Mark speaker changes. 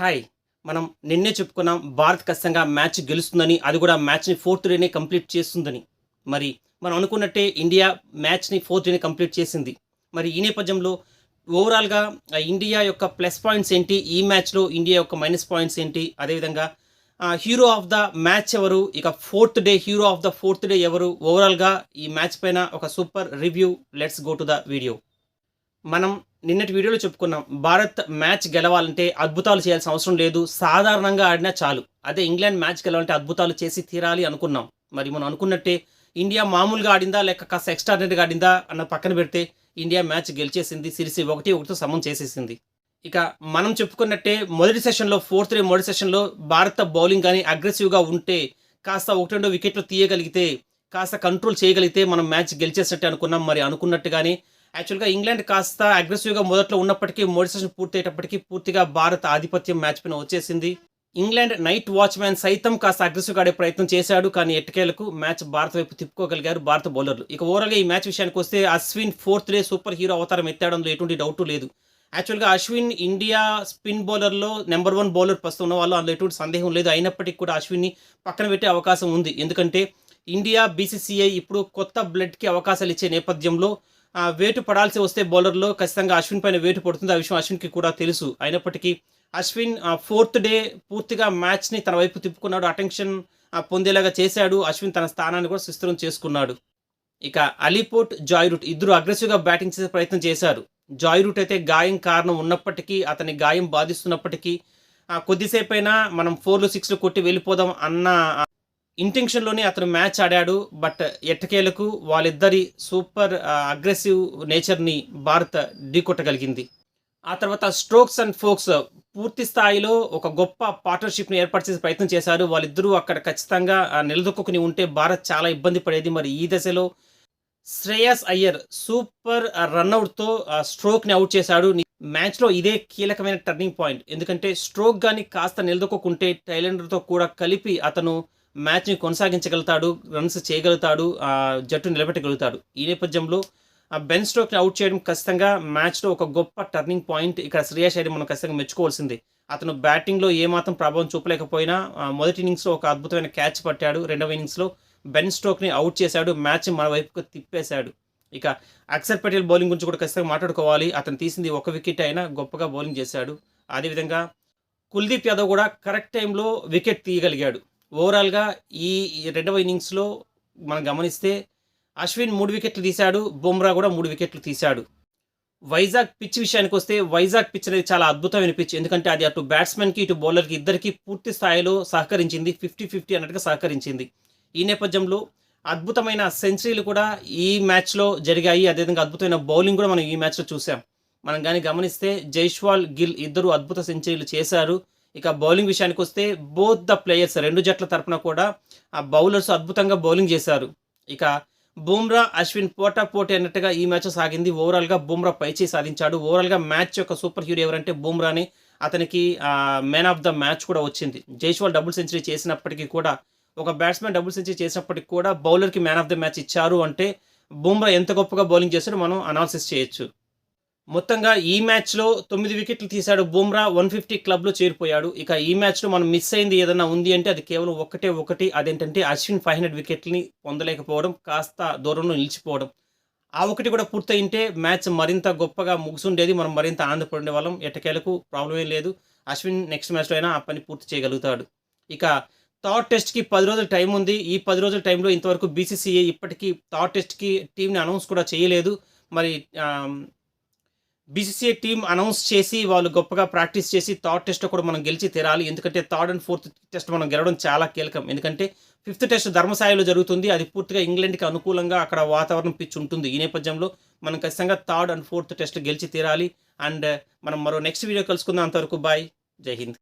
Speaker 1: Hi! మనం నిన్నే చెప్పుకున్నాం భారత్ ఖచ్చితంగా మ్యాచ్ గెలుస్తుందని, అది కూడా మ్యాచ్‌ని ఫోర్త్ డేనే కంప్లీట్ చేస్తుందని. మరి మనం అనుకున్నట్టే ఇండియా మ్యాచ్‌ని ఫోర్త్ డేనే కంప్లీట్ చేసింది. మరి ఈ నేపథ్యంలో ఓవరాల్‌గా ఇండియా యొక్క ప్లస్ పాయింట్స్ ఏంటి? ఈ మ్యాచ్‌లో ఇండియా యొక్క మైనస్ పాయింట్స్ ఏంటి? అదేవిధంగా హీరో ఆఫ్ ద మ్యాచ్ ఎవరు? ఇక fourth day hero of the fourth day ఎవరు? ఓవరాల్‌గా ఈ మ్యాచ్ పైన ఒక super review. Let's go to the video. మనం నిన్నటి వీడియోలో చెప్పుకున్నాం. భారత్ మ్యాచ్ గెలవాలంటే అద్భుతాలు చేయాల్సిన అవసరం లేదు. సాధారణంగా ఆడినా చాలు. అదే ఇంగ్లాండ్ మ్యాచ్ గెలవాలంటే అద్భుతాలు చేసి తీరాలి అనుకున్నాం. మరి మనం అనుకున్నట్టే ఇండియా మామూలుగా ఆడిందా? లేక కాస్త ఎక్స్ట్రార్డినరీగా ఆడిందా? అన్న పక్కన పెడితే ఇండియా మ్యాచ్ గెలిచేసింది. సిరీస్ 1-1తో సమం చేసేసింది. ఇక మనం చెప్పుకున్నట్టే మొదటి సెషన్‌లో ఫోర్త్ డే మొదటి సెషన్‌లో భారత బౌలింగ్ గాని అగ్రెసివ్‌గా ఉంటే, కాస్త 1, 2 వికెట్లు తీయగలిగితే, కాస్త కంట్రోల్ చేయగలిగితే మనం మ్యాచ్ గెలిచేసినట్టే అనుకున్నాం. మరి అనుకున్నట్టుగానే యాక్చువల్‌గా ఇంగ్లాండ్ కాస్త అగ్రెసివ్‌గా మొదట్లో ఉన్నప్పటికీ, మొదటి సెషన్ పూర్తయ్యేటప్పటికి పూర్తిగా భారత్ ఆధిపత్యం మ్యాచ్ పైన వచ్చేసింది. ఇంగ్లాండ్ నైట్ వాచ్‌మ్యాన్ సైతం కాస్త అగ్రెసివ్‌గా ఆడే ప్రయత్నం చేశాడు. కానీ ఎట్టకేలకు మ్యాచ్ భారత్ వైపు తిప్పుకోగలిగారు భారత బౌలర్లు. ఇక ఓవరాల్‌గా ఈ మ్యాచ్ విషయానికొస్తే Ashwin fourth day super hero అవతారం ఎత్తాడంలో ఎటువంటి డౌటు లేదు. యాక్చువల్‌గా అశ్విన్ ఇండియా స్పిన్ బౌలర్‌లో నంబర్ 1 బౌలర్ ప్రస్తుతం ఉన్నవాళ్ళు, అందులో ఎటువంటి సందేహం లేదు. అయినప్పటికీ కూడా అశ్విన్‌ని పక్కన పెట్టే అవకాశం ఉంది. ఎందుకంటే ఇండియా బీసీసీఐ ఇప్పుడు కొత్త బ్లడ్‌కి అవకాశాలు ఇచ్చే నేపథ్యంలో వేటు పడాల్సి వస్తే బౌలర్‌లో ఖచ్చితంగా అశ్విన్ పైన వేటు పడుతుంది. ఆ విషయం అశ్విన్‌కి కూడా తెలుసు. అయినప్పటికీ అశ్విన్ ఫోర్త్ డే పూర్తిగా మ్యాచ్‌ని తన వైపు తిప్పుకున్నాడు. అటెన్షన్ పొందేలాగా చేశాడు. అశ్విన్ తన స్థానాన్ని కూడా సుస్థిరం చేసుకున్నాడు. ఇక అలీపోర్ట్, జాయ్ రూట్ ఇద్దరు అగ్రెసివ్‌గా బ్యాటింగ్ చేసే ప్రయత్నం చేశారు. జాయ్ రూట్ అయితే గాయం కారణం ఉన్నప్పటికీ, అతని గాయం బాధిస్తున్నప్పటికీ కొద్దిసేపైనా మనం 4లు, 6లు కొట్టి వెళ్ళిపోదాం అన్న ఇంటెన్షన్‌లోనే అతను మ్యాచ్ ఆడాడు. బట్ ఎట్టకేలకు వాళ్ళిద్దరి సూపర్ అగ్రెసివ్ నేచర్‌ని భారత్ ఢీకొట్టగలిగింది. ఆ తర్వాత స్ట్రోక్స్ అండ్ ఫోక్స్ పూర్తి స్థాయిలో ఒక గొప్ప పార్ట్నర్‌షిప్‌ని ఏర్పాటు చేసే ప్రయత్నం చేశారు. వాళ్ళిద్దరూ అక్కడ ఖచ్చితంగా నిలదొక్కుకొని ఉంటే భారత్ చాలా ఇబ్బంది పడేది. మరి ఈ దశలో శ్రేయస్ అయ్యర్ సూపర్ రనౌట్‌తో స్ట్రోక్‌ని ఔట్ చేశాడు. మ్యాచ్‌లో ఇదే కీలకమైన టర్నింగ్ పాయింట్. ఎందుకంటే స్ట్రోక్ గాని కాస్త నిలదొక్కుకుంటే టైలెండర్‌తో కూడా కలిపి అతను మ్యాచ్‌ని కొనసాగించగలుగుతాడు. రన్స్ చేయగలుగుతాడు. జట్టు నిలబెట్టగలుగుతాడు. ఈ నేపథ్యంలో బెన్ స్టోక్స్‌ని ఔట్ చేయడం ఖచ్చితంగా మ్యాచ్‌లో ఒక గొప్ప టర్నింగ్ పాయింట్. ఇక్కడ శ్రేయస్ అయ్యర్‌ని మనం ఖచ్చితంగా మెచ్చుకోవాల్సిందే. అతను బ్యాటింగ్‌లో ఏమాత్రం ప్రభావం చూపలేకపోయినా మొదటి ఇన్నింగ్స్‌లో ఒక అద్భుతమైన క్యాచ్ పట్టాడు. రెండవ ఇన్నింగ్స్‌లో బెన్ స్టోక్స్‌ని ఔట్ చేశాడు. మ్యాచ్ మన వైపుకు తిప్పేశాడు. ఇక అక్షర్ పటేల్ బౌలింగ్ గురించి కూడా ఖచ్చితంగా మాట్లాడుకోవాలి. అతను తీసింది ఒక వికెట్ అయినా గొప్పగా బౌలింగ్ చేశాడు. అదేవిధంగా కుల్దీప్ యాదవ్ కూడా కరెక్ట్ టైంలో వికెట్ తీయగలిగాడు. ఓవరాల్‌గా ఈ రెండవ ఇన్నింగ్స్‌లో మనం గమనిస్తే అశ్విన్ 3 వికెట్లు తీశాడు. బుమ్రా కూడా 3 వికెట్లు తీశాడు. వైజాగ్ పిచ్ విషయానికొస్తే వైజాగ్ పిచ్ అనేది చాలా అద్భుతమైన పిచ్. ఎందుకంటే అది అటు బ్యాట్స్‌మెన్‌కి, ఇటు బౌలర్‌కి ఇద్దరికీ పూర్తి స్థాయిలో సహకరించింది. 50-50 అన్నట్టుగా సహకరించింది. ఈ నేపథ్యంలో అద్భుతమైన సెంచరీలు కూడా ఈ మ్యాచ్‌లో జరిగాయి. అదేవిధంగా అద్భుతమైన బౌలింగ్ కూడా మనం ఈ మ్యాచ్‌లో చూసాం. మనం గాని గమనిస్తే జైస్వాల్, గిల్ ఇద్దరు అద్భుత సెంచరీలు చేశారు. ఇక బౌలింగ్ విషయానికొస్తే బోత్ ద ప్లేయర్స్ 2 జట్ల తరపున కూడా బౌలర్స్ అద్భుతంగా బౌలింగ్ చేశారు. ఇక బుమ్రా, అశ్విన్ పోటాపోటీ అన్నట్టుగా ఈ మ్యాచ్ సాగింది. ఓవరాల్‌గా బుమ్రా పైచేయి సాధించాడు. ఓవరాల్‌గా మ్యాచ్ యొక్క సూపర్ హీరో ఎవరంటే బుమ్రానే. అతనికి మ్యాన్ ఆఫ్ ద మ్యాచ్ కూడా వచ్చింది. జైస్వాల్ డబుల్ సెంచరీ చేసినప్పటికీ కూడా, ఒక బ్యాట్స్‌మెన్ డబుల్ సెంచరీ చేసినప్పటికి కూడా బౌలర్‌కి మ్యాన్ ఆఫ్ ద మ్యాచ్ ఇచ్చారు అంటే బుమ్రా ఎంత గొప్పగా బౌలింగ్ చేశాడో మనం అనాలిసిస్ చేయొచ్చు. మొత్తంగా ఈ మ్యాచ్‌లో 9 వికెట్లు తీశాడు బుమ్రా. 150 క్లబ్‌లో చేరిపోయాడు. ఇక ఈ మ్యాచ్‌లో మనం మిస్ అయింది ఏదన్నా ఉంది అంటే అది కేవలం ఒకటే ఒకటి. అదేంటంటే అశ్విన్ 500 వికెట్‌లని పొందలేకపోవడం, కాస్త దూరంలో నిలిచిపోవడం. ఆ ఒకటి కూడా పూర్తయింటే మ్యాచ్ మరింత గొప్పగా ముగిసుండేది. మనం మరింత ఆనందపడుండేవాళ్ళం. ఎట్టకేలకు ప్రాబ్లమ్ ఏం లేదు. అశ్విన్ నెక్స్ట్ మ్యాచ్‌లో అయినా ఆ పని పూర్తి చేయగలుగుతాడు. ఇక థర్డ్ టెస్ట్‌కి 10 రోజుల టైం ఉంది. ఈ 10 రోజుల టైంలో ఇంతవరకు బీసీసీఐ ఇప్పటికీ థర్డ్ టెస్ట్‌కి టీమ్‌ని అనౌన్స్ కూడా చేయలేదు. మరి బీసీసీఐ టీమ్ అనౌన్స్ చేసి వాళ్ళు గొప్పగా ప్రాక్టీస్ చేసి థర్డ్ టెస్ట్‌లో కూడా మనం గెలిచి తీరాలి. ఎందుకంటే థర్డ్ అండ్ ఫోర్త్ టెస్ట్ మనం గెలవడం చాలా కీలకం. ఎందుకంటే ఫిఫ్త్ టెస్ట్ ధర్మశాలలో జరుగుతుంది. అది పూర్తిగా ఇంగ్లాండ్‌కి అనుకూలంగా అక్కడ వాతావరణం పిచ్ ఉంటుంది. ఈ నేపథ్యంలో మనం ఖచ్చితంగా థర్డ్ అండ్ ఫోర్త్ టెస్ట్ గెలిచి తీరాలి. అండ్ మనం మరో నెక్స్ట్ వీడియో కలుసుకుందాం. అంతవరకు బాయ్. జై హింద్.